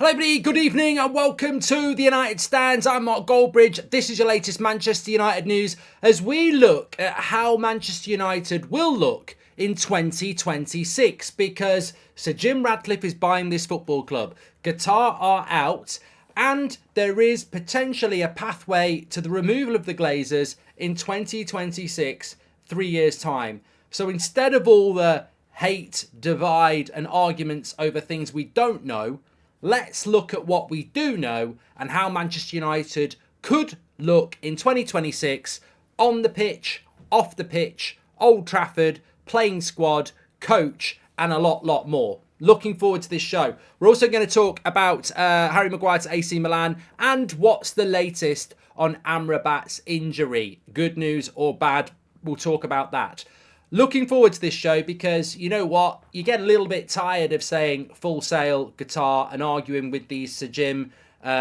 Hello everybody, good evening and welcome to the United Stands. I'm Mark Goldbridge. This is your latest Manchester United news as we look at how Manchester United will look in 2026 because Sir Jim Ratcliffe is buying this football club. Qatar are out and there is potentially a pathway to the removal of the Glazers in 2026, 3 years' time. So instead of all the hate, divide and arguments over things we don't know, let's look at what we do know and how Manchester United could look in 2026 on the pitch, off the pitch, Old Trafford, playing squad, coach, and a lot more. Looking forward to this show. We're also going to talk about Harry Maguire to AC Milan and what's the latest on Amrabat's injury. Good news or bad, we'll talk about that. Looking forward to this show because, you know what, you get a little bit tired of saying full sale Qatar and arguing with these Sir Jim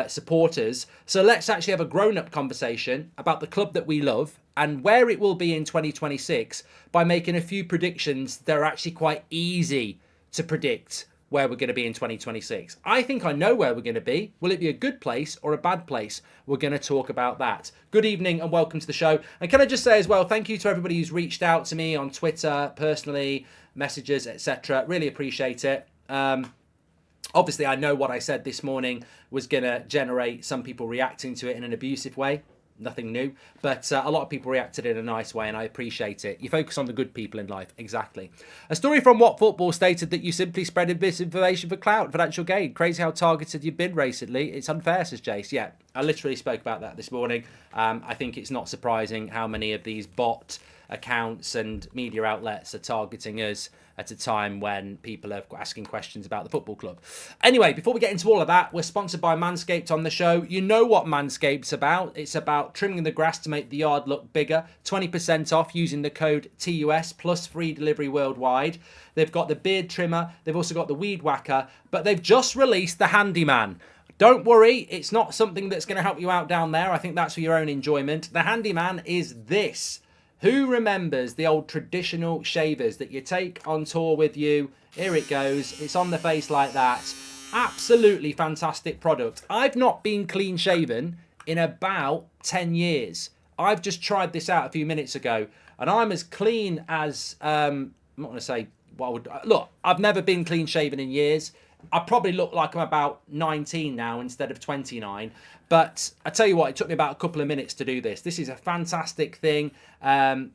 supporters. So let's actually have a grown-up conversation about the club that we love and where it will be in 2026 by making a few predictions that are actually quite easy to predict where we're going to be in 2026. I think I know where we're going to be. Will it be a good place or a bad place? We're going to talk about that. Good evening and welcome to the show. And can I just say as well, thank you to everybody who's reached out to me on Twitter, personally, messages, etc. Really appreciate it. Obviously, I know what I said this morning was going to generate some people reacting to it in an abusive way. Nothing new, but a lot of people reacted in a nice way and I appreciate it. You focus on the good people in life, exactly. A story from What Football stated that you simply spread misinformation for clout, financial gain. Crazy how targeted you've been recently. It's unfair, says Jace. Yeah, I literally spoke about that this morning. I think it's not surprising how many of these bot accounts and media outlets are targeting us at a time when people are asking questions about the football club. Anyway, before we get into all of that, we're sponsored by Manscaped on the show. You know what Manscaped's about. It's about trimming the grass to make the yard look bigger. 20% off using the code TUS plus free delivery worldwide. They've got the beard trimmer. They've also got the weed whacker, but they've just released the Handyman. Don't worry, it's not something that's going to help you out down there. I think that's for your own enjoyment. The Handyman is this. Who remembers the old traditional shavers that you take on tour with you? Here it goes. It's on the face like that. Absolutely fantastic product. I've not been clean shaven in about 10 years. I've just tried this out a few minutes ago and I'm as clean as, I'm not going to say what I would, look, I've never been clean shaven in years. I probably look like I'm about 19 now instead of 29. But I tell you what, it took me about a couple of minutes to do this. This is a fantastic thing,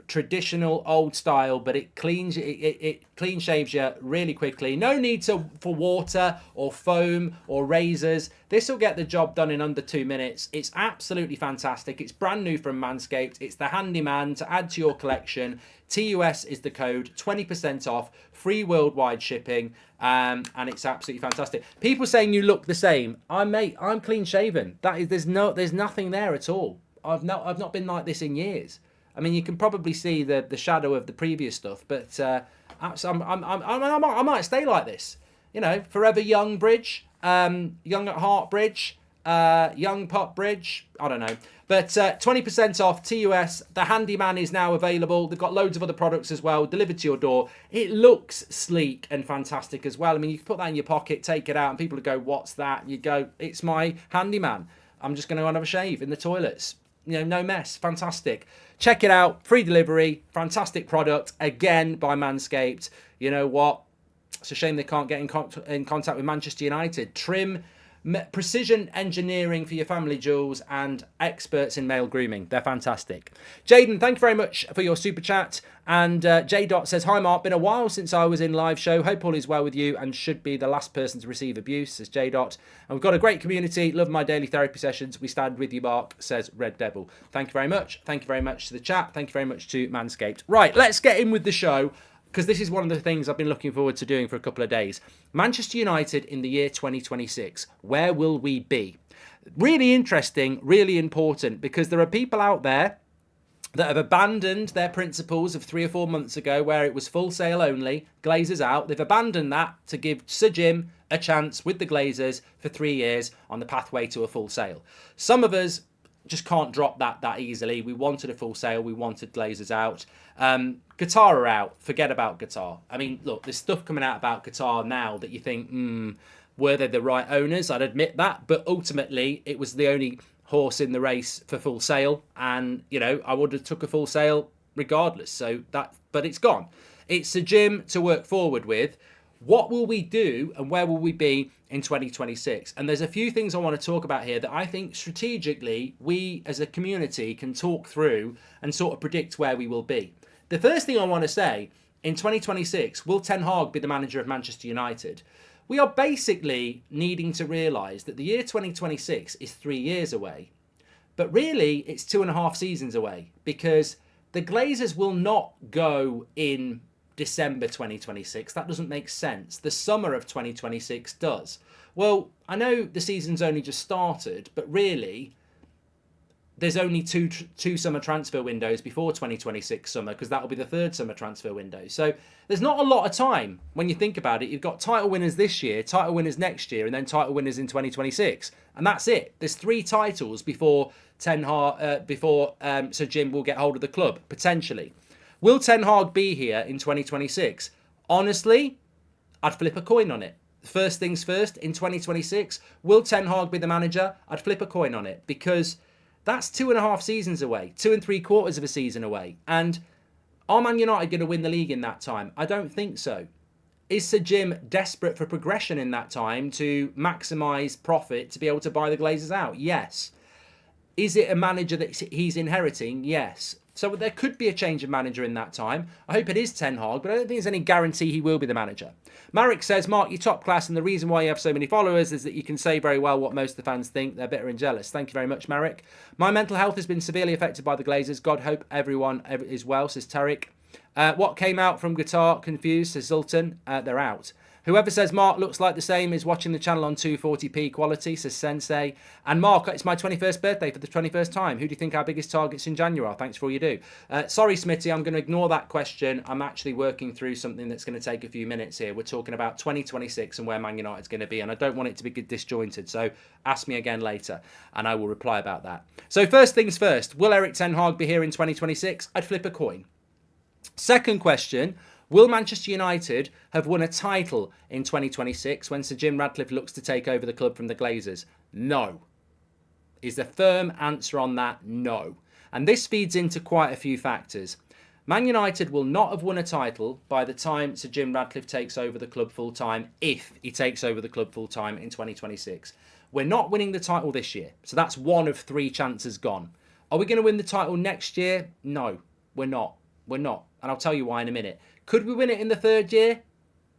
traditional, old style, but it clean shaves you really quickly. No need for water or foam or razors. This will get the job done in under 2 minutes. It's absolutely fantastic. It's brand new from Manscaped. It's the Handyman to add to your collection. TUS is the code, 20% off, free worldwide shipping, and it's absolutely fantastic. People saying you look the same. I'm clean shaven. There's nothing there at all. I've not been like this in years. I mean, you can probably see the shadow of the previous stuff, but I might stay like this. You know, forever young Bridge, young at heart Bridge, young pop Bridge. I don't know. But 20% off TUS. The Handyman is now available. They've got loads of other products as well delivered to your door. It looks sleek and fantastic as well. I mean, you can put that in your pocket, take it out, and people will go, what's that? You go, it's my Handyman. I'm just going to go and have a shave in the toilets. You know, no mess. Fantastic. Check it out. Free delivery. Fantastic product. Again, by Manscaped. You know what? It's a shame they can't get in contact with Manchester United. Trim, precision engineering for your family jewels and experts in male grooming. They're fantastic. Jaden, thank you very much for your super chat. And J. Dot says, hi Mark, been a while since I was in live show. Hope all is well with you and should be the last person to receive abuse, says J. Dot. And we've got a great community. Love my daily therapy sessions. We stand with you, Mark, says Red Devil. Thank you very much. Thank you very much to the chat. Thank you very much to Manscaped. Right, let's get in with the show, because this is one of the things I've been looking forward to doing for a couple of days. Manchester United in the year 2026. Where will we be? Really interesting, really important, because there are people out there that have abandoned their principles of 3 or 4 months ago where it was full sale only, Glazers out. They've abandoned that to give Sir Jim a chance with the Glazers for 3 years on the pathway to a full sale. Some of us just can't drop that easily. We wanted a full sale. We wanted Glazers out. Qatar are out. Forget about Qatar. I mean, look, there's stuff coming out about Qatar now that you think, Were they the right owners? I'd admit that, but ultimately it was the only horse in the race for Full Sail, and I would have took a Full Sail regardless. But it's gone. It's Sir Jim to work forward with. What will we do and where will we be in 2026? And there's a few things I want to talk about here that I think strategically we as a community can talk through and sort of predict where we will be. The first thing I want to say, in 2026, will Ten Hag be the manager of Manchester United? We are basically needing to realise that the year 2026 is 3 years away. But really, it's 2.5 seasons away, because the Glazers will not go in December 2026. That doesn't make sense. The summer of 2026 does. Well, I know the season's only just started, but really there's only two summer transfer windows before 2026 summer, because that'll be the third summer transfer window. So there's not a lot of time when you think about it. You've got title winners this year, title winners next year, and then title winners in 2026, and that's it. There's 3 titles before Sir Jim will get hold of the club, potentially. Will Ten Hag be here in 2026? Honestly, I'd flip a coin on it. First things first, in 2026, will Ten Hag be the manager? I'd flip a coin on it, because that's 2.5 seasons away, 2 3/4 of a season away. And are Man United going to win the league in that time? I don't think so. Is Sir Jim desperate for progression in that time to maximise profit to be able to buy the Glazers out? Yes. Is it a manager that he's inheriting? Yes. So there could be a change of manager in that time. I hope it is Ten Hag, but I don't think there's any guarantee he will be the manager. Marek says, Mark, you're top class, and the reason why you have so many followers is that you can say very well what most of the fans think. They're bitter and jealous. Thank you very much, Marek. My mental health has been severely affected by the Glazers. God hope everyone is well, says Tarek. What came out from Guitar Confused, says Sultan. They're out. Whoever says Mark looks like the same is watching the channel on 240p quality, says Sensei. And Mark, it's my 21st birthday for the 21st time. Who do you think our biggest targets in January are? Thanks for all you do. Sorry, Smitty, I'm going to ignore that question. I'm actually working through something that's going to take a few minutes here. We're talking about 2026 and where Man United's going to be, and I don't want it to be disjointed. So ask me again later, and I will reply about that. So first things first, will Erik Ten Hag be here in 2026? I'd flip a coin. Second question, will Manchester United have won a title in 2026 when Sir Jim Ratcliffe looks to take over the club from the Glazers? No. Is the firm answer on that? No. And this feeds into quite a few factors. Man United will not have won a title by the time Sir Jim Ratcliffe takes over the club full-time, if he takes over the club full-time in 2026. We're not winning the title this year, so that's 1 of 3 chances gone. Are we going to win the title next year? No, we're not. We're not. And I'll tell you why in a minute. Could we win it in the 3rd year?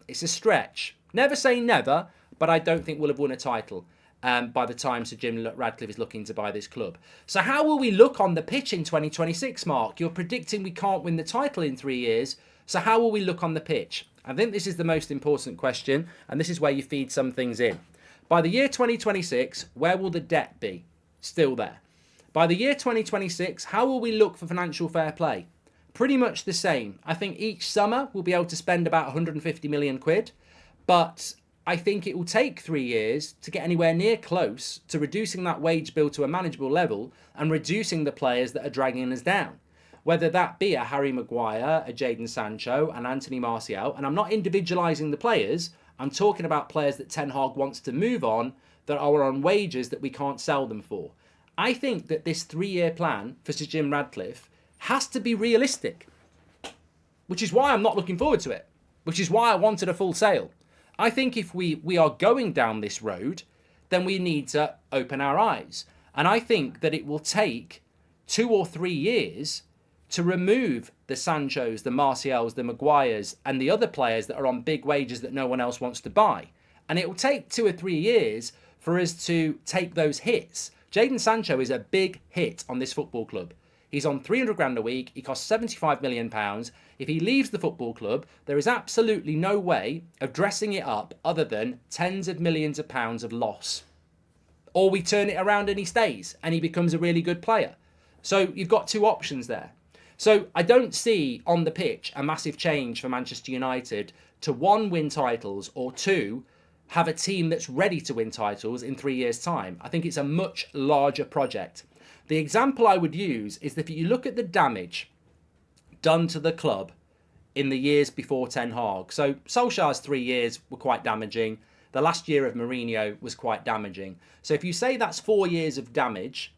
It's a stretch. Never say never, but I don't think we'll have won a title by the time Sir Jim Ratcliffe is looking to buy this club. So how will we look on the pitch in 2026, Mark? You're predicting we can't win the title in 3 years. So how will we look on the pitch? I think this is the most important question, and this is where you feed some things in. By the year 2026, where will the debt be? Still there. By the year 2026, how will we look for financial fair play? Pretty much the same. I think each summer we'll be able to spend about 150 million quid, but I think it will take 3 years to get anywhere near close to reducing that wage bill to a manageable level and reducing the players that are dragging us down. Whether that be a Harry Maguire, a Jadon Sancho, an Anthony Martial, and I'm not individualising the players, I'm talking about players that Ten Hag wants to move on that are on wages that we can't sell them for. I think that this 3-year plan for Sir Jim Ratcliffe has to be realistic, which is why I'm not looking forward to it, which is why I wanted a Full Sail. I think if we are going down this road, then we need to open our eyes. And I think that it will take 2 or 3 years to remove the Sanchos, the Martials, the Maguires, and the other players that are on big wages that no one else wants to buy. And it will take 2 or 3 years for us to take those hits. Jadon Sancho is a big hit on this football club. He's on 300 grand a week. He costs £75 million. If he leaves the football club, there is absolutely no way of dressing it up other than tens of millions of pounds of loss. Or we turn it around and he stays and he becomes a really good player. So you've got 2 options there. So I don't see on the pitch a massive change for Manchester United to 1, win titles, or 2, have a team that's ready to win titles in 3 years' time. I think it's a much larger project. The example I would use is that if you look at the damage done to the club in the years before Ten Hag. So Solskjaer's 3 years were quite damaging. the last year of Mourinho was quite damaging. So if you say that's 4 years of damage,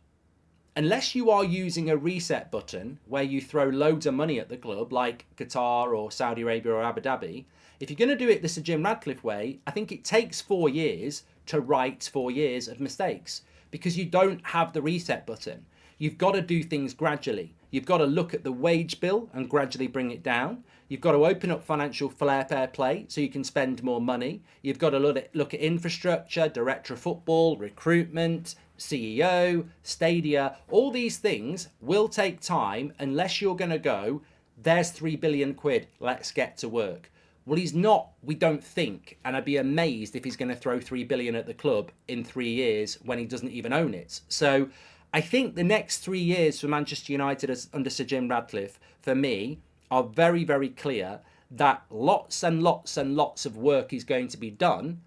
unless you are using a reset button where you throw loads of money at the club, like Qatar or Saudi Arabia or Abu Dhabi, if you're going to do it the Sir Jim Ratcliffe way, I think it takes 4 years to right 4 years of mistakes, because you don't have the reset button. You've got to do things gradually. You've got to look at the wage bill and gradually bring it down. You've got to open up financial fair play so you can spend more money. You've got to look at infrastructure, director of football, recruitment, CEO, stadia. All these things will take time unless you're going to go, there's 3 billion quid, let's get to work. Well, he's not, we don't think, and I'd be amazed if he's going to throw 3 billion at the club in 3 years when he doesn't even own it. So I think the next 3 years for Manchester United under Sir Jim Ratcliffe, for me, are very, very clear that lots and lots and lots of work is going to be done,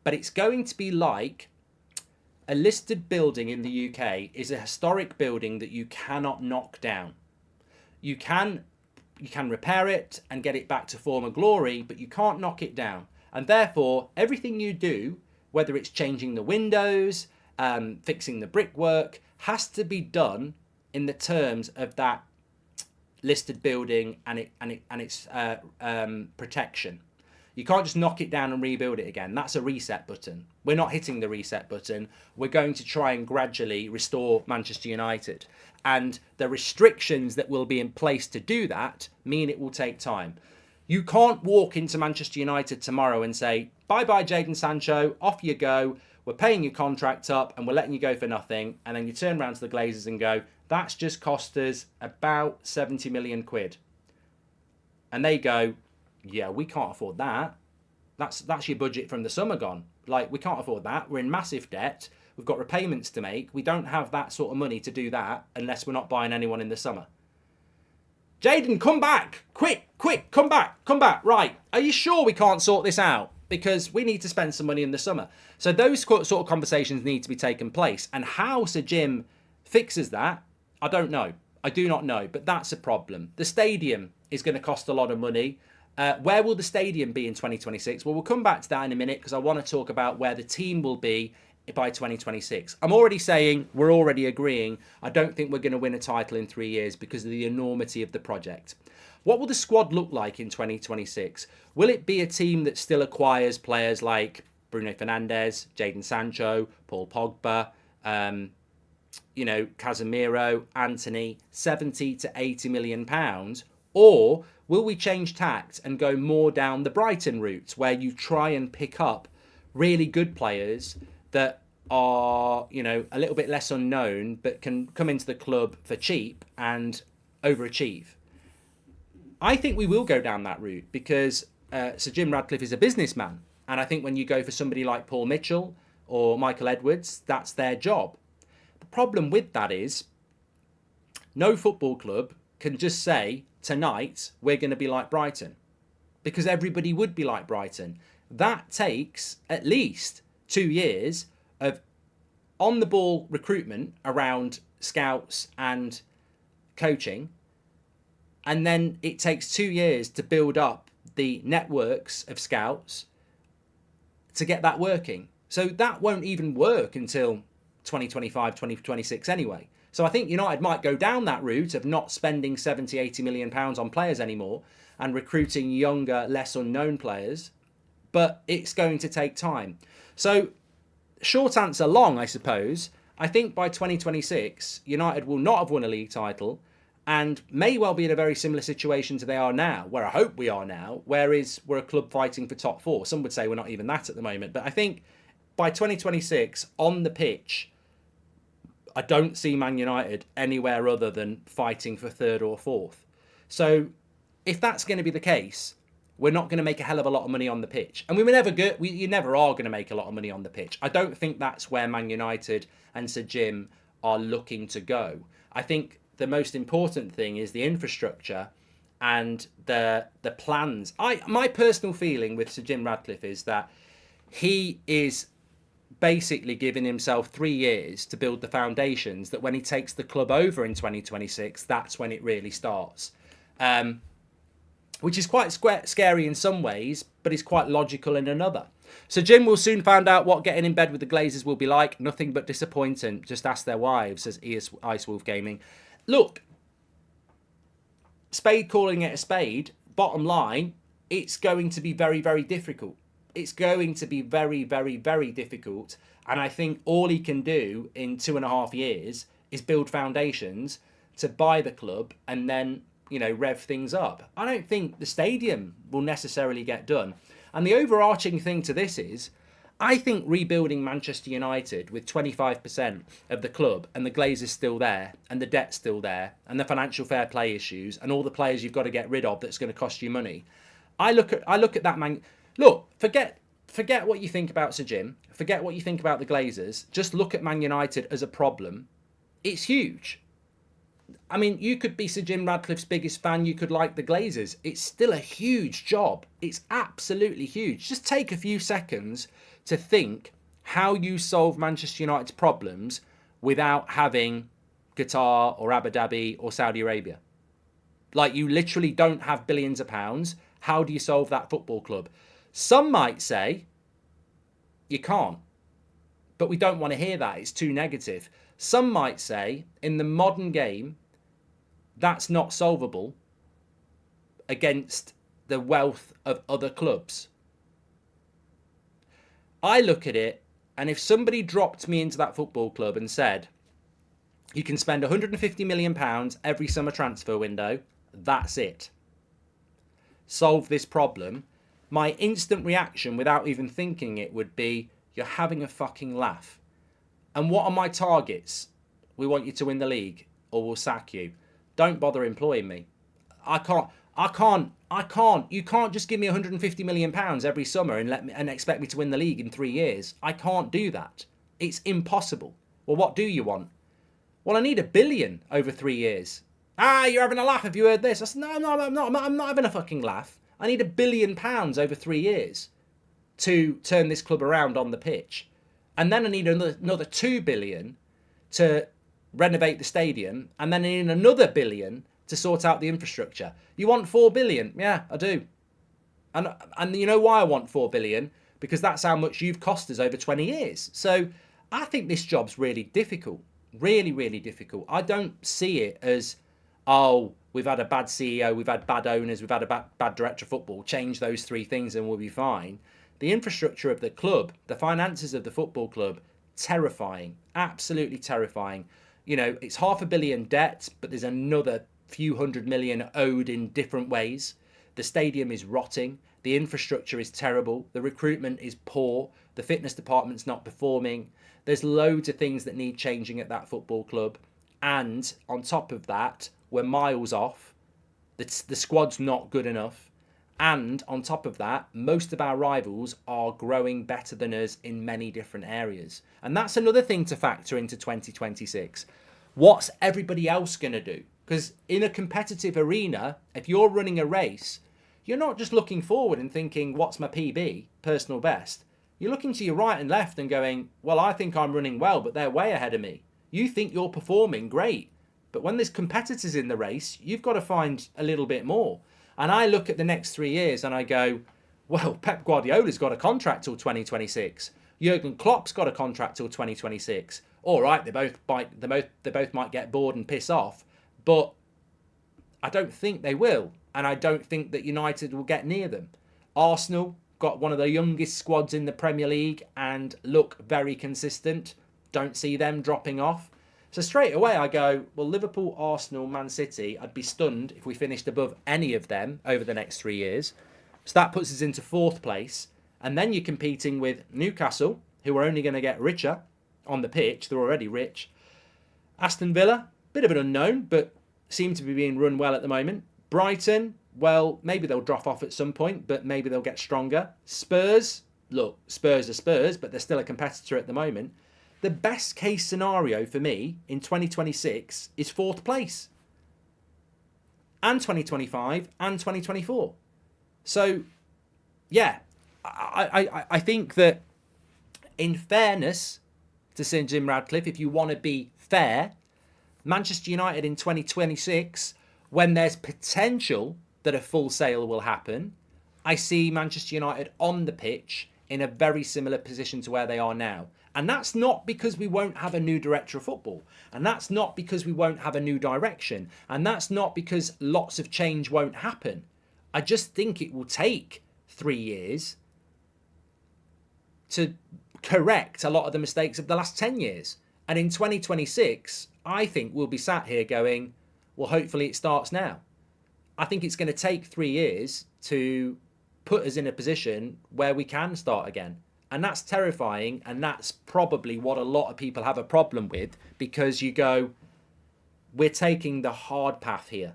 but it's going to be like a listed building in the UK is a historic building that you cannot knock down. You can repair it and get it back to former glory, but you can't knock it down. And therefore, everything you do, whether it's changing the windows, fixing the brickwork, has to be done in the terms of that listed building and its protection. You can't just knock it down and rebuild it again. That's a reset button. We're not hitting the reset button. We're going to try and gradually restore Manchester United. And the restrictions that will be in place to do that mean it will take time. You can't walk into Manchester United tomorrow and say, bye-bye, Jadon Sancho, off you go. We're paying your contract up and we're letting you go for nothing. And then you turn around to the Glazers and go, that's just cost us about 70 million quid. And they go, yeah, we can't afford that. That's your budget from the summer gone. Like, we can't afford that. We're in massive debt. We've got repayments to make. We don't have that sort of money to do that unless we're not buying anyone in the summer. Jadon, come back. Quick, come back. Right. Are you sure we can't sort this out? Because we need to spend some money in the summer. So those sort of conversations need to be taken place. And how Sir Jim fixes that, I don't know. I do not know. But that's a problem. The stadium is going to cost a lot of money. Where will the stadium be in 2026? Well, we'll come back to that in a minute because I want to talk about where the team will be by 2026. I'm already saying, we're already agreeing, I don't think we're going to win a title in 3 years because of the enormity of the project. What will the squad look like in 2026? Will it be a team that still acquires players like Bruno Fernandes, Jadon Sancho, Paul Pogba, Casemiro, Anthony, 70 to 80 million pounds? Or will we change tact and go more down the Brighton route where you try and pick up really good players that are, a little bit less unknown, but can come into the club for cheap and overachieve? I think we will go down that route because Sir Jim Ratcliffe is a businessman. And I think when you go for somebody like Paul Mitchell or Michael Edwards, that's their job. The problem with that is no football club can just say, tonight, we're going to be like Brighton. Because everybody would be like Brighton. That takes at least 2 years of on-the-ball recruitment around scouts and coaching. And then it takes 2 years to build up the networks of scouts to get that working. So that won't even work until 2025, 2026 anyway. So I think United might go down that route of not spending 70, 80 million pounds on players anymore and recruiting younger, less unknown players. But it's going to take time. So short answer long, I suppose. I think by 2026, United will not have won a league title and may well be in a very similar situation to they are now, where I hope we are now, whereas we're a club fighting for top four. Some would say we're not even that at the moment. But I think by 2026, on the pitch, I don't see Man United anywhere other than fighting for third or fourth. So if that's going to be the case, we're not going to make a hell of a lot of money on the pitch. And you never are going to make a lot of money on the pitch. I don't think that's where Man United and Sir Jim are looking to go. I think the most important thing is the infrastructure and the plans. My personal feeling with Sir Jim Ratcliffe is that he is basically giving himself 3 years to build the foundations, that when he takes the club over in 2026, that's when it really starts. Which is quite scary in some ways, but is quite logical in another. So Jim will soon find out what getting in bed with the Glazers will be like. Nothing but disappointing. Just ask their wives, says Ice Wolf Gaming. Look, spade calling it a spade, bottom line, it's going to be very, very difficult. It's going to be very, very, very difficult. And I think all he can do in 2.5 years is build foundations to buy the club and then, you know, rev things up. I don't think the stadium will necessarily get done. And the overarching thing to this is, I think rebuilding Manchester United with 25% of the club and the Glazers still there and the debt's still there and the financial fair play issues and all the players you've got to get rid of that's going to cost you money. I look at that man. Look, forget what you think about Sir Jim. Forget what you think about the Glazers. Just look at Man United as a problem. It's huge. I mean, you could be Sir Jim Radcliffe's biggest fan. You could like the Glazers. It's still a huge job. It's absolutely huge. Just take a few seconds to think how you solve Manchester United's problems without having Qatar or Abu Dhabi or Saudi Arabia. Like, you literally don't have billions of pounds. How do you solve that football club? Some might say you can't, but we don't want to hear that. It's too negative. Some might say in the modern game, that's not solvable against the wealth of other clubs. I look at it, and if somebody dropped me into that football club and said, you can spend £150 million every summer transfer window, that's it. Solve this problem. My instant reaction, without even thinking it, would be, you're having a fucking laugh. And what are my targets? We want you to win the league, or we'll sack you. Don't bother employing me. I can't. You can't just give me £150 million every summer and expect me to win the league in 3 years. I can't do that. It's impossible. Well, what do you want? Well, I need £1 billion over 3 years. Ah, you're having a laugh. Have you heard this? I said, no, I'm not having a fucking laugh. I need £1 billion over 3 years to turn this club around on the pitch. And then I need another 2 billion to renovate the stadium. And then I need another £1 billion to sort out the infrastructure. You want 4 billion? Yeah, I do. And you know why I want 4 billion? Because that's how much you've cost us over 20 years. So I think this job's really difficult. Really, really difficult. I don't see it as, oh, we've had a bad CEO, we've had bad owners, we've had a bad director of football. Change those 3 things and we'll be fine. The infrastructure of the club, the finances of the football club, terrifying. Absolutely terrifying. You know, it's £500 million debt, but there's another few hundred million owed in different ways. The stadium is rotting. The infrastructure is terrible. The recruitment is poor. The fitness department's not performing. There's loads of things that need changing at that football club. And on top of that, we're miles off. The squad's not good enough. And on top of that, most of our rivals are growing better than us in many different areas. And that's another thing to factor into 2026. What's everybody else going to do? Because in a competitive arena, if you're running a race, you're not just looking forward and thinking, what's my PB, personal best? You're looking to your right and left and going, well, I think I'm running well, but they're way ahead of me. You think you're performing great. But when there's competitors in the race, you've got to find a little bit more. And I look at the next 3 years and I go, well, Pep Guardiola's got a contract till 2026. Jurgen Klopp's got a contract till 2026. All right, they both might get bored and piss off. But I don't think they will. And I don't think that United will get near them. Arsenal got one of the youngest squads in the Premier League and look very consistent. Don't see them dropping off. So straight away I go, well, Liverpool, Arsenal, Man City, I'd be stunned if we finished above any of them over the next 3 years. So that puts us into 4th place. And then you're competing with Newcastle, who are only going to get richer on the pitch. They're already rich. Aston Villa, bit of an unknown, but seem to be being run well at the moment. Brighton, well, maybe they'll drop off at some point, but maybe they'll get stronger. Spurs, look, Spurs are Spurs, but they're still a competitor at the moment. The best case scenario for me in 2026 is 4th place. And 2025 and 2024. So, yeah, I think that in fairness to Sir Jim Radcliffe, if you want to be fair, Manchester United in 2026, when there's potential that a full sale will happen, I see Manchester United on the pitch in a very similar position to where they are now. And that's not because we won't have a new director of football. And that's not because we won't have a new direction. And that's not because lots of change won't happen. I just think it will take 3 years to correct a lot of the mistakes of the last 10 years. And in 2026, I think we'll be sat here going, well, hopefully it starts now. I think it's going to take 3 years to put us in a position where we can start again. And that's terrifying. And that's probably what a lot of people have a problem with, because you go, we're taking the hard path here.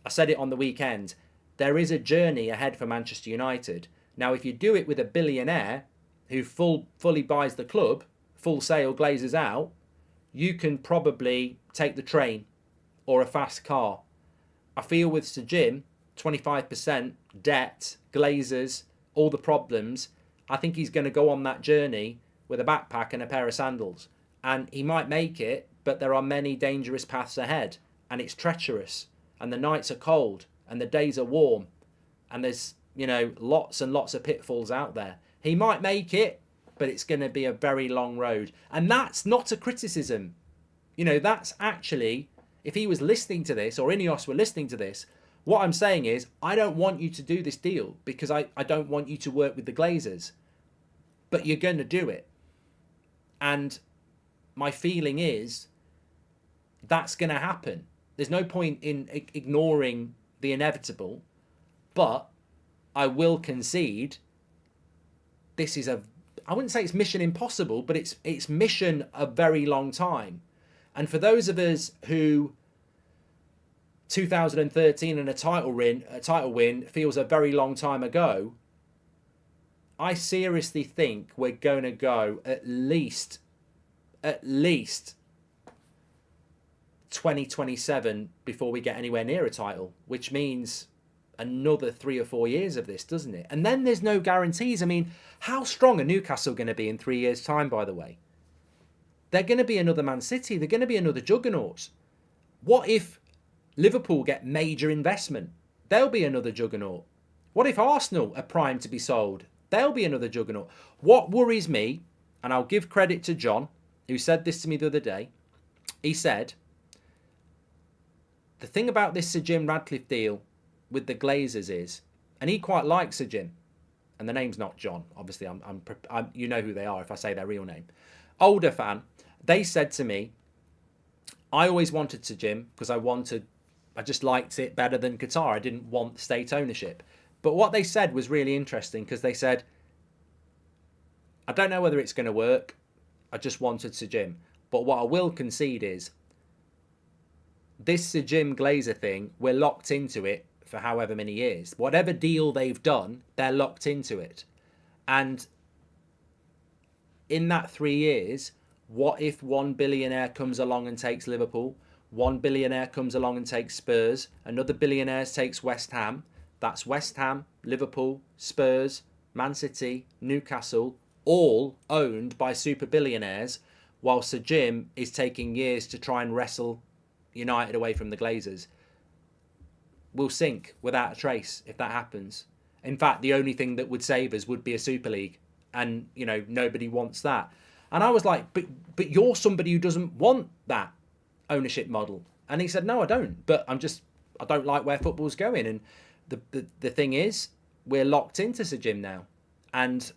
I said it on the weekend. There is a journey ahead for Manchester United. Now, if you do it with a billionaire who fully buys the club, full sale, glazes out, you can probably take the train or a fast car. I feel with Sir Jim, 25% debt, glazers, all the problems, I think he's going to go on that journey with a backpack and a pair of sandals. And he might make it, but there are many dangerous paths ahead. And it's treacherous. And the nights are cold. And the days are warm. And there's, lots and lots of pitfalls out there. He might make it, but it's going to be a very long road. And that's not a criticism. That's actually, if he was listening to this, or Ineos were listening to this, what I'm saying is, I don't want you to do this deal because I don't want you to work with the Glazers. But you're going to do it. And my feeling is that's going to happen. There's no point in ignoring the inevitable. But I will concede this is I wouldn't say it's mission impossible, but it's mission a very long time. And for those of us who 2013 and a title win feels a very long time ago, I seriously think we're going to go at least 2027 before we get anywhere near a title, which means another 3 or 4 years of this, doesn't it? And then there's no guarantees. I mean, how strong are Newcastle going to be in 3 years' time, by the way? They're going to be another Man City. They're going to be another juggernaut. What if Liverpool get major investment? They'll be another juggernaut. What if Arsenal are primed to be sold? They'll be another juggernaut. What worries me, and I'll give credit to John, who said this to me the other day. He said, the thing about this Sir Jim Ratcliffe deal with the Glazers is, and he quite likes Sir Jim, and the name's not John, obviously, I'm you know who they are if I say their real name. Older fan, they said to me, I always wanted Sir Jim because I just liked it better than Qatar. I didn't want state ownership. But what they said was really interesting, because they said, I don't know whether it's going to work. I just wanted Sir Jim. But what I will concede is, this Sir Jim Glazer thing, we're locked into it for however many years. Whatever deal they've done, they're locked into it. And in that 3 years, what if one billionaire comes along and takes Liverpool? One billionaire comes along and takes Spurs. Another billionaire takes West Ham. That's West Ham, Liverpool, Spurs, Man City, Newcastle, all owned by super billionaires, while Sir Jim is taking years to try and wrestle United away from the Glazers. We'll sink without a trace if that happens. In fact, the only thing that would save us would be a Super League. And, nobody wants that. And I was like, but you're somebody who doesn't want that ownership model. And he said, no, I don't. But I don't like where football's going. And the thing is, we're locked into Sir Jim now. And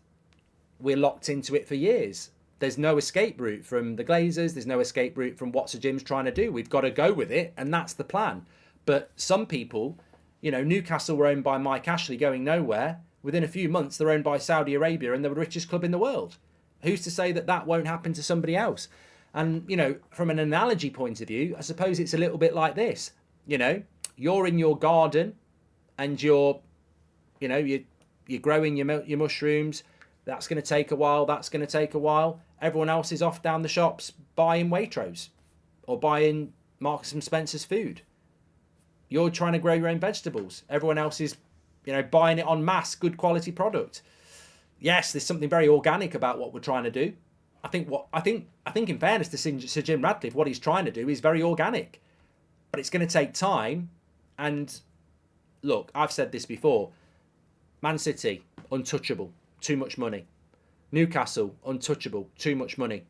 we're locked into it for years. There's no escape route from the Glazers. There's no escape route from what Sir Jim's trying to do. We've got to go with it. And that's the plan. But some people, Newcastle were owned by Mike Ashley going nowhere. Within a few months, they're owned by Saudi Arabia and they're the richest club in the world. Who's to say that that won't happen to somebody else? And, from an analogy point of view, I suppose it's a little bit like this. You're in your garden and you're growing your mushrooms. That's going to take a while. That's going to take a while. Everyone else is off down the shops buying Waitrose or buying Marks and Spencer's food. You're trying to grow your own vegetables. Everyone else is, buying it en masse, good quality product. Yes, there's something very organic about what we're trying to do. I think in fairness to Sir Jim Ratcliffe, what he's trying to do is very organic. But it's going to take time. And look, I've said this before. Man City, untouchable. too much money. Newcastle, untouchable, too much money.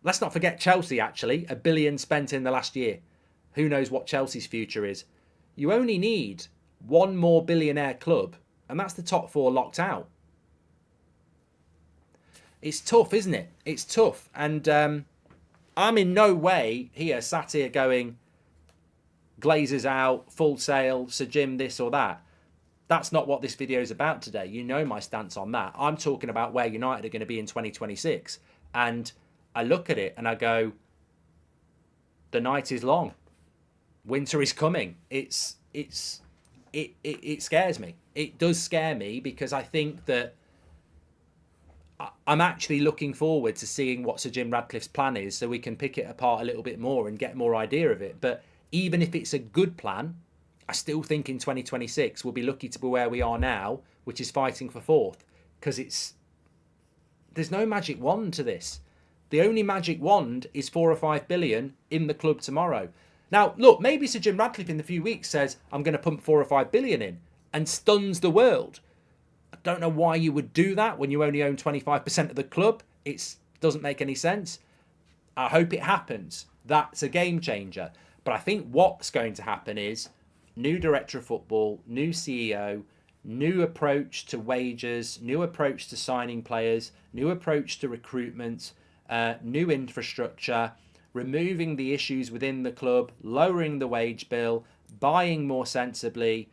Let's not forget Chelsea, actually, £1 billion spent in the last year. Who knows what Chelsea's future is? You only need one more billionaire club, and that's the top four locked out. It's tough, isn't it? It's tough. And I'm in no way sat here going, Glazers out, full sale, Sir Jim this or that. That's not what this video is about today. You know my stance on that. I'm talking about where United are going to be in 2026. And I look at it and I go, the night is long. Winter is coming. It scares me. It does scare me because I think that I'm actually looking forward to seeing what Sir Jim Radcliffe's plan is so we can pick it apart a little bit more and get more idea of it. But even if it's a good plan, I still think in 2026 we'll be lucky to be where we are now, which is fighting for fourth, because there's no magic wand to this. The only magic wand is 4 or 5 billion in the club tomorrow. Now, look, maybe Sir Jim Radcliffe in a few weeks says, I'm going to pump 4 or 5 billion in and stuns the world. I don't know why you would do that when you only own 25% of the club. It doesn't make any sense. I hope it happens. That's a game changer. But I think what's going to happen is new director of football, new CEO, new approach to wages, new approach to signing players, new approach to recruitment, new infrastructure, removing the issues within the club, lowering the wage bill, buying more sensibly.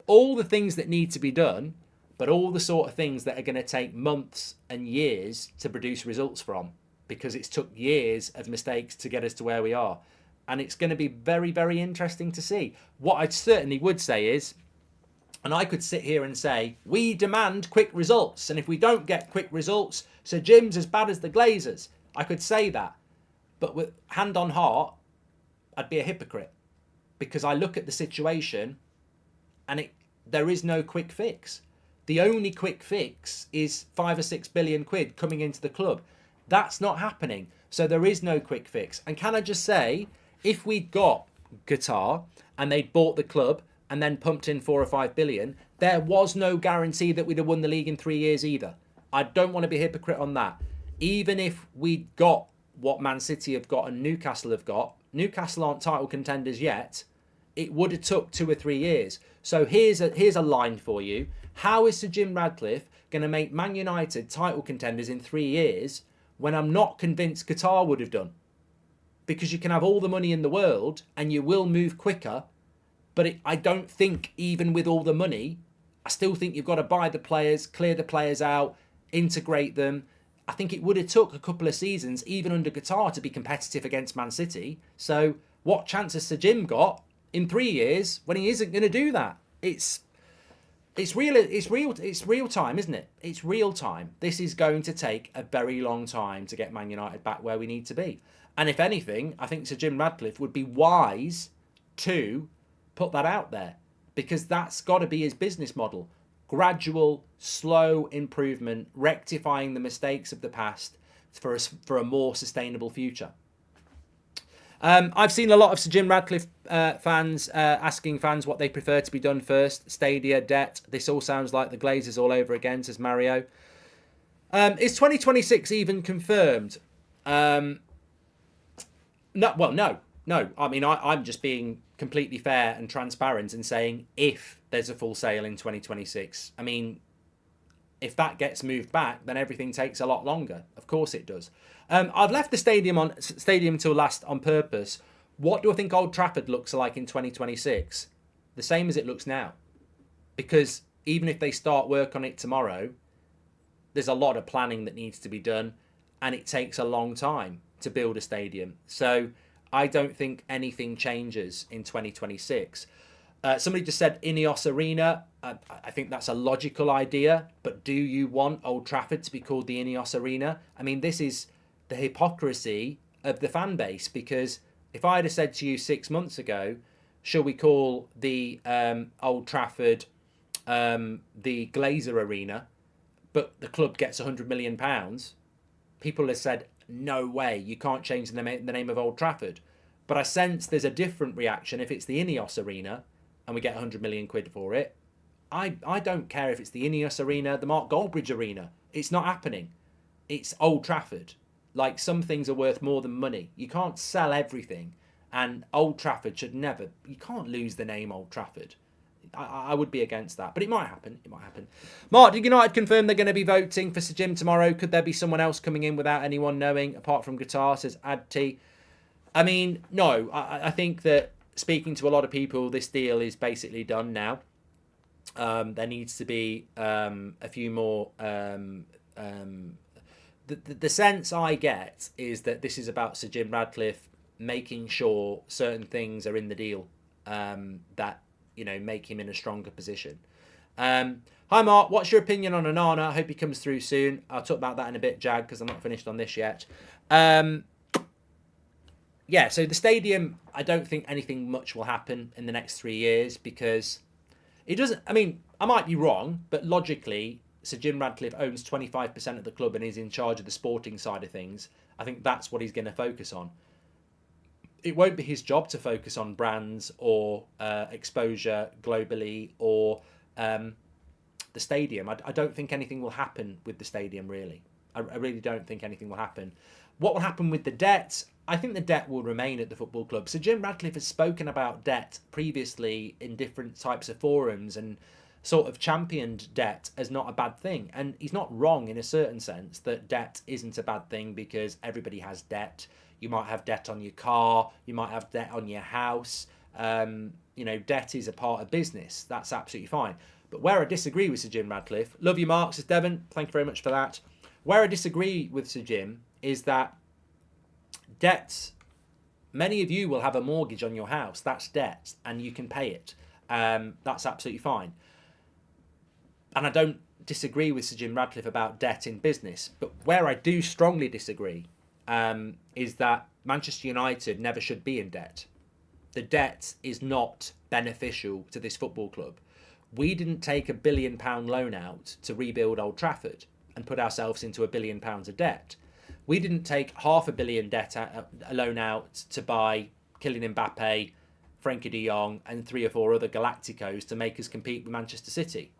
All the things that need to be done, but all the sort of things that are going to take months and years to produce results from, because it's took years of mistakes to get us to where we are. And it's going to be very, very interesting to see. What I certainly would say is, and I could sit here and say, we demand quick results. And if we don't get quick results, Sir Jim's as bad as the Glazers. I could say that. But with hand on heart, I'd be a hypocrite. Because I look at the situation and there is no quick fix. The only quick fix is 5 or 6 billion quid coming into the club. That's not happening. So there is no quick fix. And can I just say, if we'd got Qatar and they'd bought the club and then pumped in 4 or 5 billion, there was no guarantee that we'd have won the league in 3 years either. I don't want to be a hypocrite on that. Even if we'd got what Man City have got and Newcastle have got, Newcastle aren't title contenders yet, it would have took 2 or 3 years. So here's a line for you. How is Sir Jim Radcliffe going to make Man United title contenders in 3 years when I'm not convinced Qatar would have done? Because you can have all the money in the world and you will move quicker. But I don't think even with all the money, I still think you've got to buy the players, clear the players out, integrate them. I think it would have took a couple of seasons, even under Qatar, to be competitive against Man City. So what chance has Sir Jim got in 3 years when he isn't going to do that? It's real time, isn't it? It's real time. This is going to take a very long time to get Man United back where we need to be. And if anything, I think Sir Jim Radcliffe would be wise to put that out there, because that's got to be his business model. Gradual, slow improvement, rectifying the mistakes of the past for a more sustainable future. I've seen a lot of Sir Jim Radcliffe fans asking fans what they prefer to be done first. Stadia, debt. This all sounds like the Glazers all over again, says Mario. Is 2026 even confirmed? No. I mean, I'm just being completely fair and transparent and saying if there's a full sale in 2026. I mean, if that gets moved back, then everything takes a lot longer. Of course it does. I've left the stadium till last on purpose. What do I think Old Trafford looks like in 2026? The same as it looks now. Because even if they start work on it tomorrow, there's a lot of planning that needs to be done, and it takes a long time to build a stadium. So I don't think anything changes in 2026. Somebody just said Ineos Arena. I think that's a logical idea, but do you want Old Trafford to be called the Ineos Arena? I mean, this is the hypocrisy of the fan base, because if I'd have said to you 6 months ago, shall we call the Old Trafford the Glazer Arena, but the club gets £100 million, people have said, no way, you can't change the name of Old Trafford. But I sense there's a different reaction if it's the Ineos Arena and we get 100 million quid for it, I don't care if it's the Ineos Arena, the Mark Goldbridge Arena. It's not happening. It's Old Trafford. Like, some things are worth more than money. You can't sell everything. And Old Trafford should never... You can't lose the name Old Trafford. I would be against that. But it might happen. It might happen. Mark, did United confirm they're going to be voting for Sir Jim tomorrow? Could there be someone else coming in without anyone knowing, apart from Qatar, says Adti? I mean, no. I think that, speaking to a lot of people, this deal is basically done now. There needs to be a few more... The sense I get is that this is about Sir Jim Ratcliffe making sure certain things are in the deal that, you know, make him in a stronger position. Hi Mark, what's your opinion on Onana? I hope he comes through soon. I'll talk about that in a bit, Jag, because I'm not finished on this yet. Yeah, so the stadium, I don't think anything much will happen in the next 3 years, because it doesn't... I mean, I might be wrong, but logically, Sir Jim Ratcliffe owns 25% of the club and is in charge of the sporting side of things. I think that's what he's going to focus on. It won't be his job to focus on brands or exposure globally or the stadium. I don't think anything will happen with the stadium, really. I really don't think anything will happen. What will happen with the debt? I think the debt will remain at the football club. Sir Jim Ratcliffe has spoken about debt previously in different types of forums and sort of championed debt as not a bad thing. And he's not wrong in a certain sense that debt isn't a bad thing, because everybody has debt. You might have debt on your car. You might have debt on your house. You know, debt is a part of business. That's absolutely fine. But where I disagree with Sir Jim Ratcliffe, love you, Mark, says Devon. Thank you very much for that. Where I disagree with Sir Jim is that debt, many of you will have a mortgage on your house. That's debt, and you can pay it. That's absolutely fine. And I don't disagree with Sir Jim Ratcliffe about debt in business. But where I do strongly disagree is that Manchester United never should be in debt. The debt is not beneficial to this football club. We didn't take £1 billion loan out to rebuild Old Trafford and put ourselves into £1 billion of debt. We didn't take £500 million loan out to buy Kylian Mbappe, Frenkie de Jong and 3 or 4 other Galacticos to make us compete with Manchester City.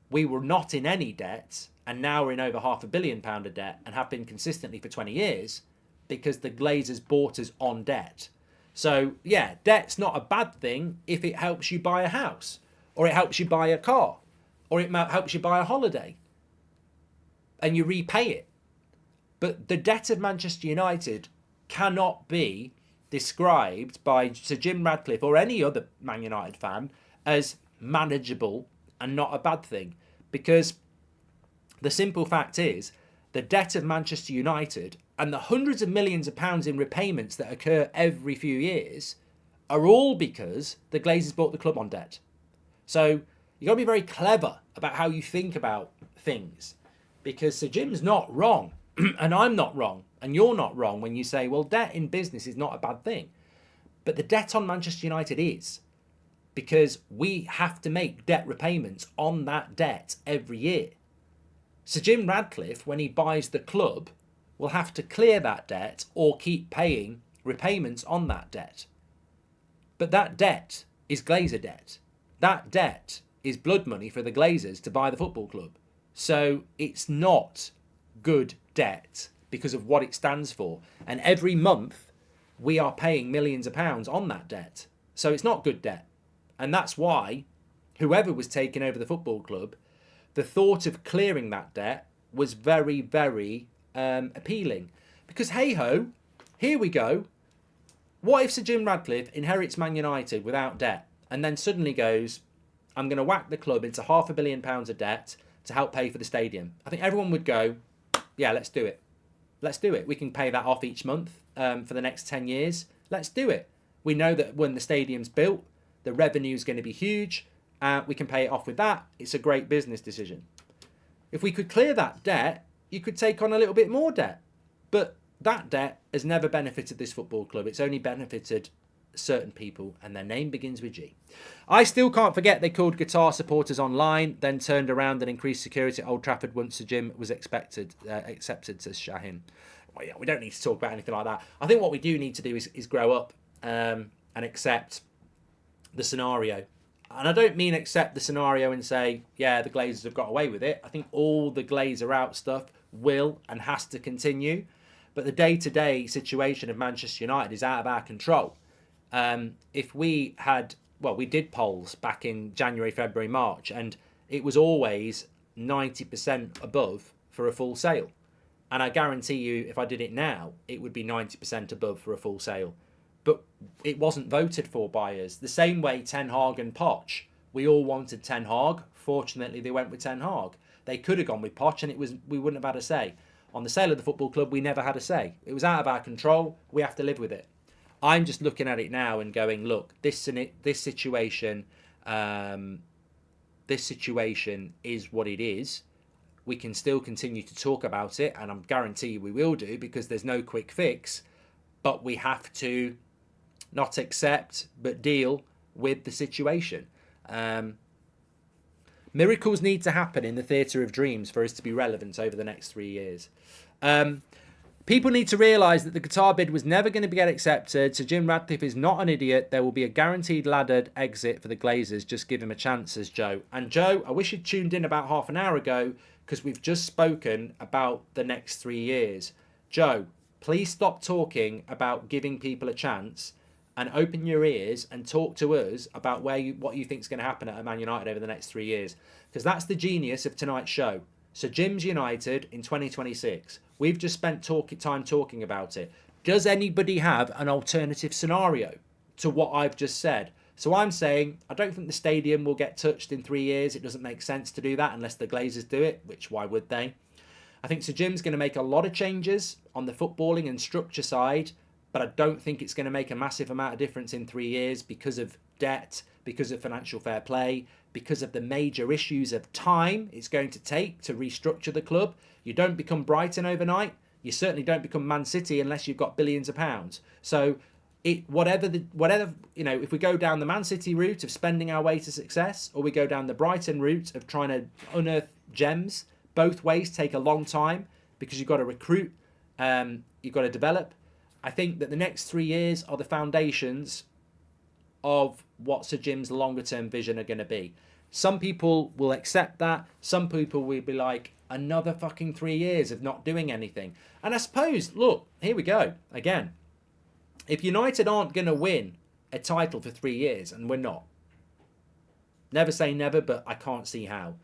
We were not in any debt, and now we're in over £500 million of debt and have been consistently for 20 years because the Glazers bought us on debt. So, yeah, debt's not a bad thing if it helps you buy a house, or it helps you buy a car, or it helps you buy a holiday, and you repay it. But the debt of Manchester United cannot be described by Sir Jim Ratcliffe or any other Man United fan as manageable and not a bad thing. Because the simple fact is, the debt of Manchester United and the hundreds of millions of pounds in repayments that occur every few years are all because the Glazers bought the club on debt. So you've got to be very clever about how you think about things, because Sir Jim's not wrong and I'm not wrong and you're not wrong when you say, well, debt in business is not a bad thing. But the debt on Manchester United is, because we have to make debt repayments on that debt every year. Sir Jim Ratcliffe, when he buys the club, will have to clear that debt or keep paying repayments on that debt. But that debt is Glazer debt. That debt is blood money for the Glazers to buy the football club. So it's not good debt because of what it stands for. And every month we are paying millions of pounds on that debt. So it's not good debt. And that's why whoever was taking over the football club, the thought of clearing that debt was very, very appealing. Because hey-ho, here we go. What if Sir Jim Ratcliffe inherits Man United without debt and then suddenly goes, I'm going to whack the club into £500 million of debt to help pay for the stadium? I think everyone would go, yeah, let's do it. Let's do it. We can pay that off each month for the next 10 years. Let's do it. We know that when the stadium's built, the revenue is going to be huge. We can pay it off with that. It's a great business decision. If we could clear that debt, you could take on a little bit more debt. But that debt has never benefited this football club. It's only benefited certain people, and their name begins with G. I still can't forget they called Qatar supporters online, then turned around and increased security at Old Trafford once Sir Jim was accepted, says Shahin. Well, yeah, we don't need to talk about anything like that. I think what we do need to do is grow up and accept the scenario. And I don't mean accept the scenario and say, yeah, the Glazers have got away with it. I think all the Glazer out stuff will and has to continue. But the day-to-day situation of Manchester United is out of our control. If we had, well, we did polls back in January, February, March, and it was always 90% above for a full sale. And I guarantee you, if I did it now, it would be 90% above for a full sale. But it wasn't voted for by us. The same way Ten Hag and Poch, we all wanted Ten Hag. Fortunately, they went with Ten Hag. They could have gone with Poch, and we wouldn't have had a say. On the sale of the football club, we never had a say. It was out of our control. We have to live with it. I'm just looking at it now and going, look, this situation is what it is. We can still continue to talk about it, and I guarantee you we will do, because there's no quick fix. But we have to not accept, but deal with the situation. Miracles need to happen in the theatre of dreams for us to be relevant over the next 3 years. People need to realise that the Qatar bid was never going to get accepted. So Jim Ratcliffe is not an idiot. There will be a guaranteed laddered exit for the Glazers. Just give him a chance, says Joe. And Joe, I wish you'd tuned in about half an hour ago, because we've just spoken about the next 3 years. Joe, please stop talking about giving people a chance and open your ears and talk to us about what you think is going to happen at Man United over the next 3 years. Because that's the genius of tonight's show. So Jim's United in 2026. We've just spent time talking about it. Does anybody have an alternative scenario to what I've just said? So I'm saying, I don't think the stadium will get touched in 3 years. It doesn't make sense to do that unless the Glazers do it, which why would they? I think Sir Jim's going to make a lot of changes on the footballing and structure side, but I don't think it's going to make a massive amount of difference in 3 years because of debt, because of financial fair play, because of the major issues of time it's going to take to restructure the club. You don't become Brighton overnight. You certainly don't become Man City unless you've got billions of pounds. So whatever if we go down the Man City route of spending our way to success, or we go down the Brighton route of trying to unearth gems, both ways take a long time, because you've got to recruit, you've got to develop. I think that the next 3 years are the foundations of what Sir Jim's longer term vision are going to be. Some people will accept that. Some people will be like, another fucking 3 years of not doing anything. And I suppose, look, here we go again. If United aren't going to win a title for 3 years, and we're not, never say never, but I can't see how.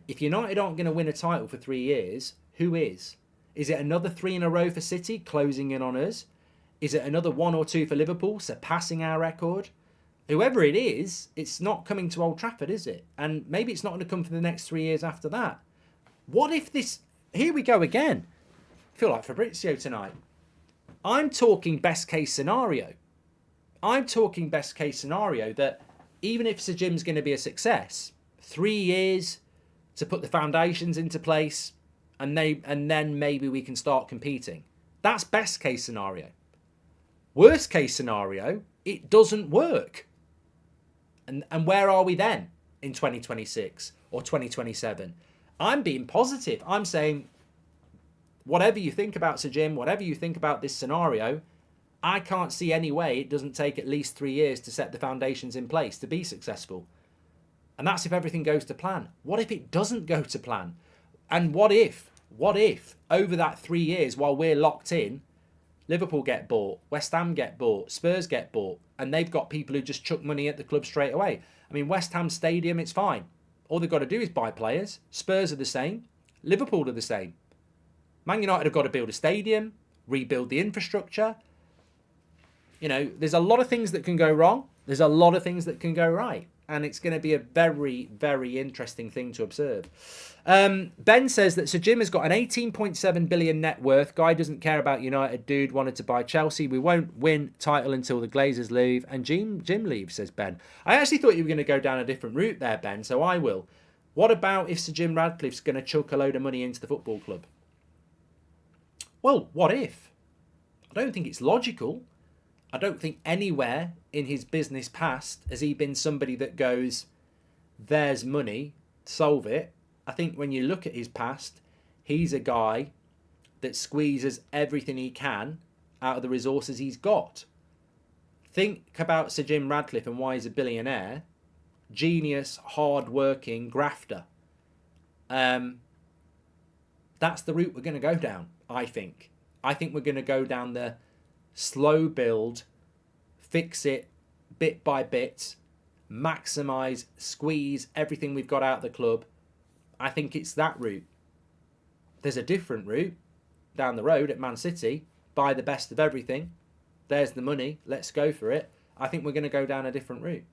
If United aren't going to win a title for 3 years, who is? Is it another 3 in a row for City, closing in on us? Is it another 1 or 2 for Liverpool, surpassing our record? Whoever it is, it's not coming to Old Trafford, is it? And maybe it's not going to come for the next 3 years after that. What if this... Here we go again. I feel like Fabrizio tonight. I'm talking best case scenario. I'm talking best case scenario that even if Sir Jim's going to be a success, 3 years to put the foundations into place, and then maybe we can start competing. That's best case scenario. Worst case scenario, it doesn't work. And where are we then in 2026 or 2027? I'm being positive. I'm saying, whatever you think about Sir Jim, whatever you think about this scenario, I can't see any way it doesn't take at least 3 years to set the foundations in place to be successful. And that's if everything goes to plan. What if it doesn't go to plan? And what if over that 3 years while we're locked in, Liverpool get bought, West Ham get bought, Spurs get bought, and they've got people who just chuck money at the club straight away. I mean, West Ham Stadium, it's fine. All they've got to do is buy players. Spurs are the same. Liverpool are the same. Man United have got to build a stadium, rebuild the infrastructure. You know, there's a lot of things that can go wrong. There's a lot of things that can go right. And it's going to be a very, very interesting thing to observe. Ben says that Sir Jim has got an 18.7 billion net worth. Guy doesn't care about United. Dude wanted to buy Chelsea. We won't win title until the Glazers leave. And Jim leaves, says Ben. I actually thought you were going to go down a different route there, Ben. So I will. What about if Sir Jim Radcliffe's going to chuck a load of money into the football club? Well, what if? I don't think it's logical. I don't think anywhere in his business past has he been somebody that goes, there's money, solve it. I think when you look at his past, he's a guy that squeezes everything he can out of the resources he's got. Think about Sir Jim Radcliffe and why he's a billionaire. genius, hard-working grafter. That's the route we're going to go down, I think. I think we're going to go down the slow build, fix it bit by bit, maximise, squeeze everything we've got out of the club. I think it's that route. There's a different route down the road at Man City. Buy the best of everything. There's the money. Let's go for it. I think we're going to go down a different route.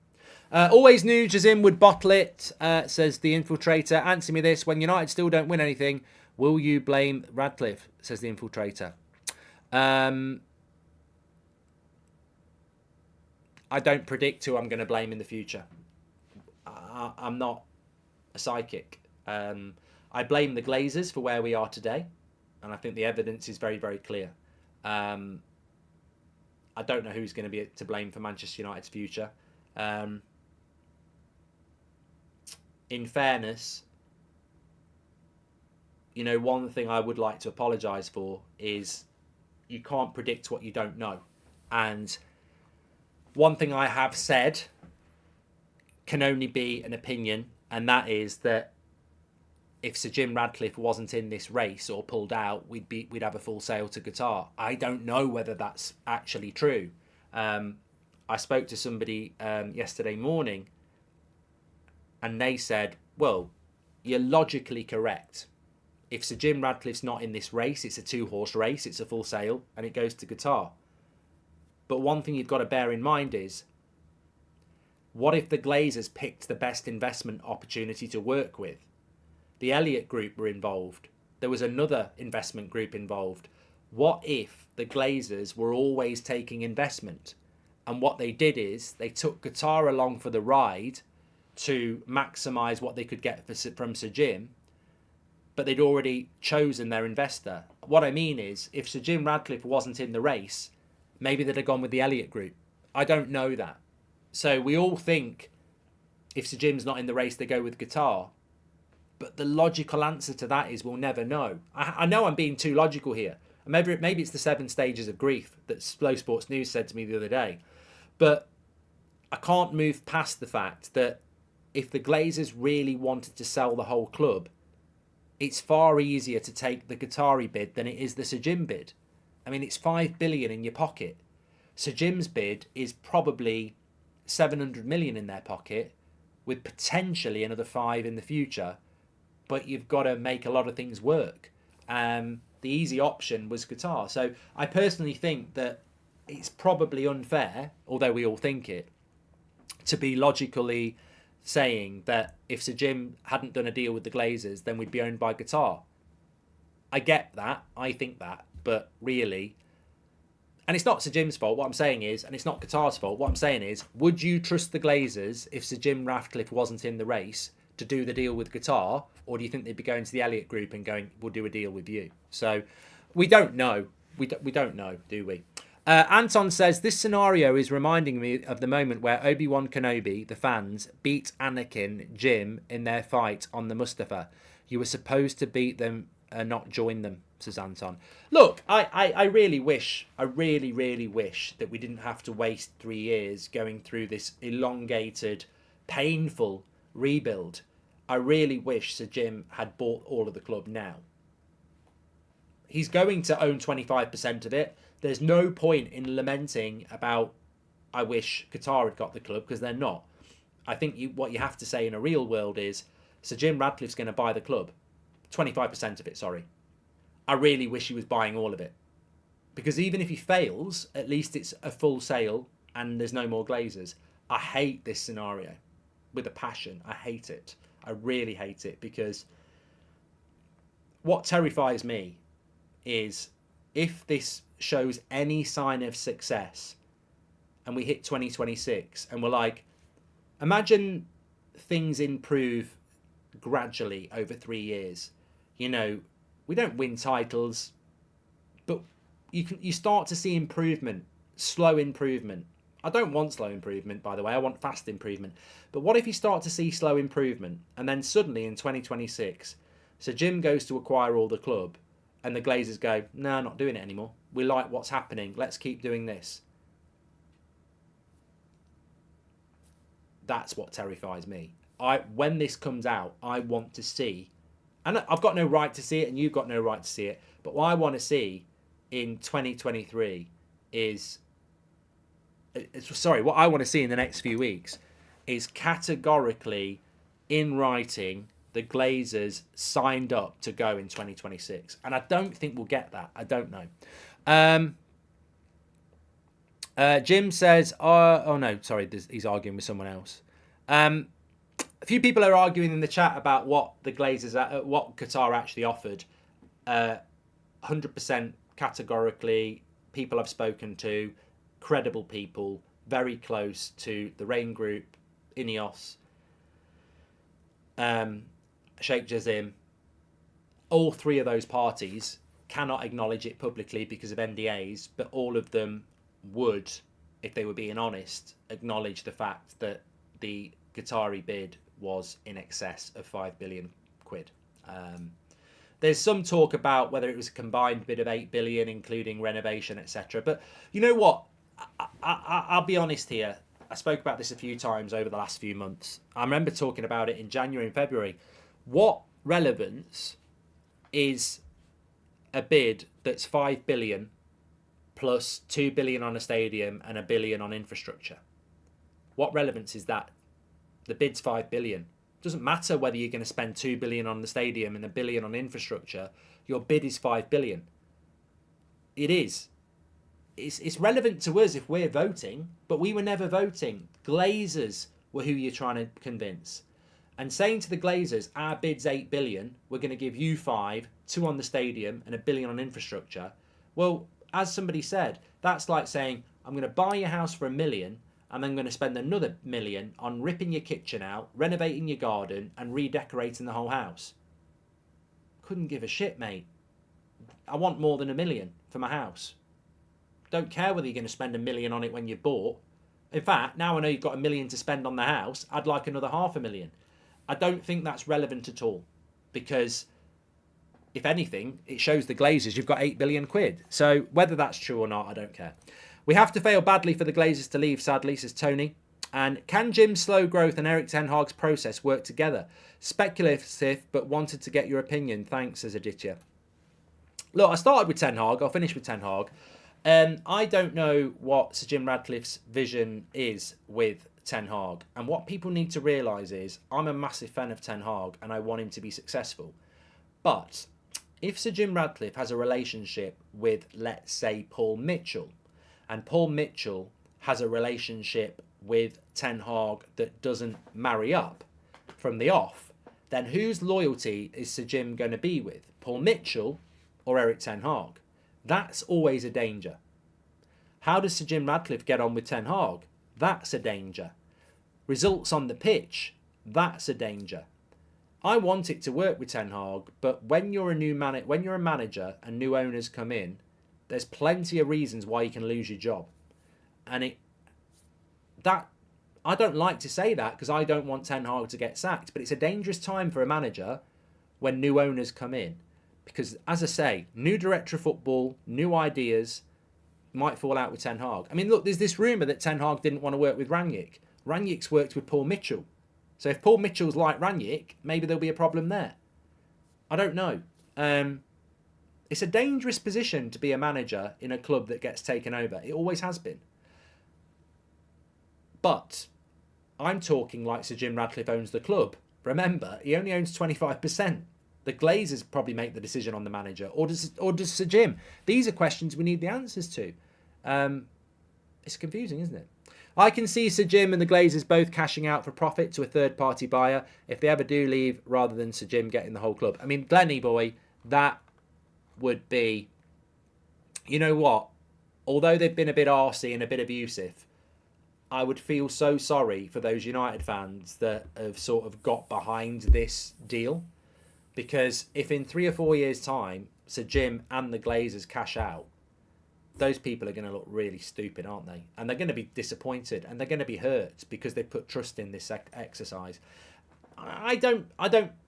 Always knew Jazim would bottle it, says the Infiltrator. Answer me this. When United still don't win anything, will you blame Radcliffe, says the Infiltrator. I don't predict who I'm going to blame in the future. I'm not a psychic. I blame the Glazers for where we are today. And I think the evidence is very, very clear. I don't know who's going to be to blame for Manchester United's future. In fairness, you know, one thing I would like to apologise for is you can't predict what you don't know. And one thing I have said can only be an opinion, and that is that if Sir Jim Radcliffe wasn't in this race or pulled out, we'd have a full sail to Qatar. I don't know whether that's actually true. I spoke to somebody yesterday morning, and they said, well, you're logically correct. If Sir Jim Radcliffe's not in this race, it's a 2-horse race, it's a full sail, and it goes to Qatar. But one thing you've got to bear in mind is, what if the Glazers picked the best investment opportunity to work with? The Elliott Group were involved. There was another investment group involved. What if the Glazers were always taking investment? And what they did is they took Qatar along for the ride to maximise what they could get from Sir Jim, but they'd already chosen their investor. What I mean is, if Sir Jim Radcliffe wasn't in the race, maybe they'd have gone with the Elliott Group. I don't know that. So we all think if Sir Jim's not in the race, they go with Qatar. But the logical answer to that is we'll never know. I know I'm being too logical here. Maybe it's the 7 stages of grief that Slow Sports News said to me the other day. But I can't move past the fact that if the Glazers really wanted to sell the whole club, it's far easier to take the Qatari bid than it is the Sir Jim bid. I mean, it's $5 billion in your pocket. Sir Jim's bid is probably 700 million in their pocket, with potentially another 5 in the future. But you've got to make a lot of things work. The easy option was Qatar. So I personally think that it's probably unfair, although we all think it, to be logically saying that if Sir Jim hadn't done a deal with the Glazers, then we'd be owned by Qatar. I get that. I think that. But really, and it's not Sir Jim's fault. What I'm saying is, and it's not Qatar's fault. What I'm saying is, would you trust the Glazers if Sir Jim Ratcliffe wasn't in the race to do the deal with Qatar? Or do you think they'd be going to the Elliott Group and going, we'll do a deal with you? So we don't know. We don't know, do we? Anton says, this scenario is reminding me of the moment where Obi-Wan Kenobi, the fans, beat Anakin, Jim, in their fight on the Mustafa. You were supposed to beat them and not join them, says Anton. Look, I really wish that we didn't have to waste 3 years going through this elongated, painful rebuild. I really wish Sir Jim had bought all of the club now. He's going to own 25% of it. There's no point in lamenting about, I wish Qatar had got the club, because they're not. I think what you have to say in a real world is, Sir Jim Radcliffe's going to buy the club. 25% of it, sorry. I really wish he was buying all of it. Because even if he fails, at least it's a full sale and there's no more Glazers. I hate this scenario with a passion. I hate it. I really hate it, because what terrifies me is if this shows any sign of success and we hit 2026 and we're like, imagine things improve gradually over 3 years. You know, we don't win titles, but you start to see improvement, slow improvement. I don't want slow improvement, by the way. I want fast improvement. But what if you start to see slow improvement and then suddenly in 2026, Sir Jim goes to acquire all the club and the Glazers go, no, not doing it anymore. We like what's happening. Let's keep doing this. That's what terrifies me. When this comes out, I want to see, and I've got no right to see it, and you've got no right to see it, but what I want to see in 2023 is, what I want to see in the next few weeks is categorically in writing the Glazers signed up to go in 2026. And I don't think we'll get that. I don't know. Jim says, oh no, sorry, he's arguing with someone else. A few people are arguing in the chat about what the Glazers, what Qatar actually offered. 100% categorically, people I've spoken to, credible people, very close to the Rain Group, Ineos, Sheikh Jassim. All three of those parties cannot acknowledge it publicly because of NDAs, but all of them would, if they were being honest, acknowledge the fact that the Qatari bid was in excess of 5 billion quid. There's some talk about whether it was a combined bid of 8 billion, including renovation, etc. But you know what? I'll be honest here. I spoke about this a few times over the last few months. I remember talking about it in January and February. What relevance is a bid that's 5 billion plus 2 billion on a stadium and 1 billion on infrastructure? What relevance is that? The bid's 5 billion. It doesn't matter whether you're going to spend 2 billion on the stadium and 1 billion on infrastructure. Your bid is 5 billion. It is. It's relevant to us if we're voting, but we were never voting. Glazers were who you're trying to convince. And saying to the Glazers, our bid's 8 billion, we're going to give you 5, 2 on the stadium and 1 billion on infrastructure. Well, as somebody said, that's like saying, I'm going to buy your house for 1 million and then going to spend another 1 million on ripping your kitchen out, renovating your garden and redecorating the whole house. Couldn't give a shit, mate. I want more than 1 million for my house. Don't care whether you're going to spend 1 million on it when you bought. In fact, now I know you've got 1 million to spend on the house, I'd like another 500,000. I don't think that's relevant at all, because if anything, it shows the Glazers you've got 8 billion quid. So whether that's true or not, I don't care. We have to fail badly for the Glazers to leave, sadly, says Tony. And can Jim's slow growth and Erik ten Hag's process work together? Speculative, but wanted to get your opinion. Thanks, says Aditya. Look, I started with Ten Hag. I'll finish with Ten Hag. I don't know what Sir Jim Ratcliffe's vision is with Ten Hag. And what people need to realise is I'm a massive fan of Ten Hag and I want him to be successful. But if Sir Jim Ratcliffe has a relationship with, let's say, Paul Mitchell, and Paul Mitchell has a relationship with Ten Hag that doesn't marry up from the off, then whose loyalty is Sir Jim going to be with? Paul Mitchell or Erik ten Hag? That's always a danger. How does Sir Jim Ratcliffe get on with Ten Hag? That's a danger. Results on the pitch? That's a danger. I want it to work with Ten Hag, but when you're a manager and new owners come in, there's plenty of reasons why you can lose your job. And I don't like to say that because I don't want Ten Hag to get sacked, but it's a dangerous time for a manager when new owners come in. Because, as I say, new director of football, new ideas, might fall out with Ten Hag. I mean, look, there's this rumour that Ten Hag didn't want to work with Rangnick. Rangnick's worked with Paul Mitchell. So if Paul Mitchell's like Rangnick, maybe there'll be a problem there. I don't know. It's a dangerous position to be a manager in a club that gets taken over. It always has been. But I'm talking like Sir Jim Ratcliffe owns the club. Remember, he only owns 25%. The Glazers probably make the decision on the manager. Or does Sir Jim? These are questions we need the answers to. It's confusing, isn't it? I can see Sir Jim and the Glazers both cashing out for profit to a third-party buyer if they ever do leave, rather than Sir Jim getting the whole club. I mean, Glennie boy, that would be... You know what? Although they've been a bit arsey and a bit abusive, I would feel so sorry for those United fans that have sort of got behind this deal. Because if in 3 or 4 years' time, Sir Jim and the Glazers cash out, those people are going to look really stupid, aren't they? And they're going to be disappointed and they're going to be hurt because they've put trust in this exercise. I don't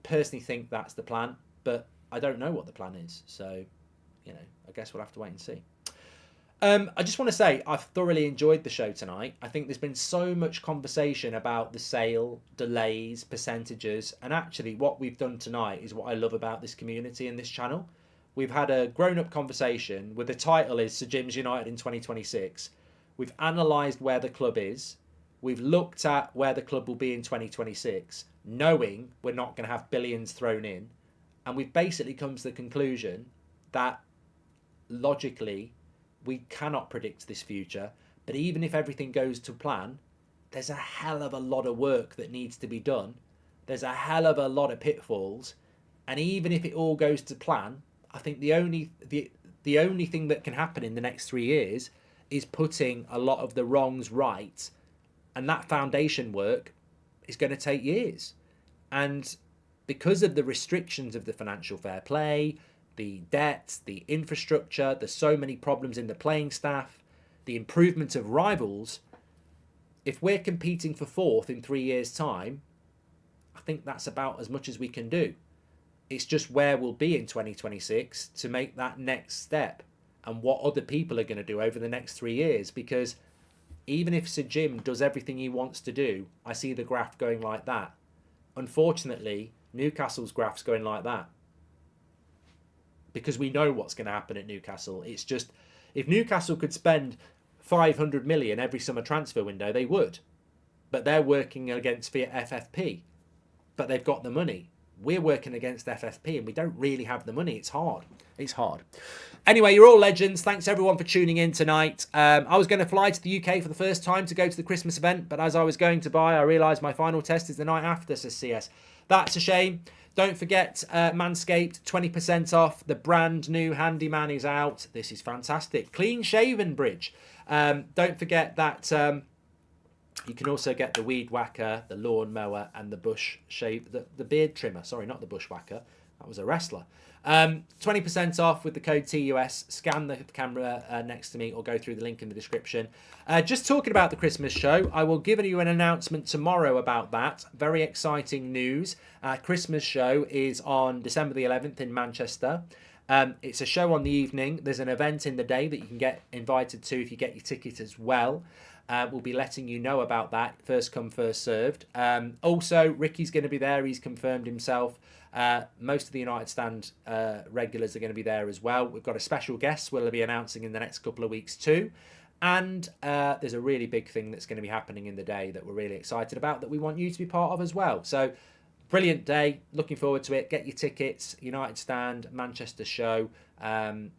personally think that's the plan, but I don't know what the plan is. So, I guess we'll have to wait and see. I just want to say I've thoroughly enjoyed the show tonight. I think there's been so much conversation about the sale, delays, percentages, and actually what we've done tonight is what I love about this community and this channel. We've had a grown-up conversation where the title is Sir Jim's United in 2026. We've analysed where the club is. We've looked at where the club will be in 2026, knowing we're not going to have billions thrown in. And we've basically come to the conclusion that logically we cannot predict this future, but even if everything goes to plan, there's a hell of a lot of work that needs to be done. There's a hell of a lot of pitfalls, and even if it all goes to plan, I think the only thing that can happen in the next 3 years is putting a lot of the wrongs right, and that foundation work is going to take years. And because of the restrictions of the financial fair play, the debt, the infrastructure, there's so many problems in the playing staff, the improvement of rivals, if we're competing for fourth in 3 years' time, I think that's about as much as we can do. It's just where we'll be in 2026 to make that next step and what other people are going to do over the next 3 years. Because even if Sir Jim does everything he wants to do, I see the graph going like that. Unfortunately, Newcastle's graph's going like that. Because we know what's going to happen at Newcastle. It's just, if Newcastle could spend 500 million every summer transfer window, they would. But they're working against FFP. But they've got the money. We're working against FFP and we don't really have the money. It's hard. It's hard. Anyway, you're all legends. Thanks everyone for tuning in tonight. I was going to fly to the UK for the first time to go to the Christmas event, but as I was going to buy, I realised my final test is the night after, says CS. That's a shame. Don't forget, Manscaped, 20% off. The brand new Handyman is out. This is fantastic. Clean shaven bridge. Don't forget that you can also get the weed whacker, the lawn mower, and the bush shave, the beard trimmer. Sorry, not the bushwhacker. That was a wrestler. 20% off with the code TUS. Scan the camera next to me or go through the link in the description. Just talking about the Christmas show, I will give you an announcement tomorrow about that. Very exciting news. Christmas show is on December the 11th in Manchester. It's a show on the evening. There's an event in the day that you can get invited to if you get your ticket as well. We'll be letting you know about that. First come, first served. Also, Ricky's going to be there. He's confirmed himself. Most of the United Stand regulars are going to be there as well. We've got a special guest we'll be announcing in the next couple of weeks too. And there's a really big thing that's going to be happening in the day that we're really excited about that we want you to be part of as well. So, brilliant day. Looking forward to it. Get your tickets. United Stand, Manchester show. And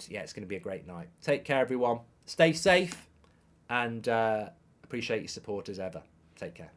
yeah, it's going to be a great night. Take care, everyone. Stay safe. And appreciate your support as ever. Take care.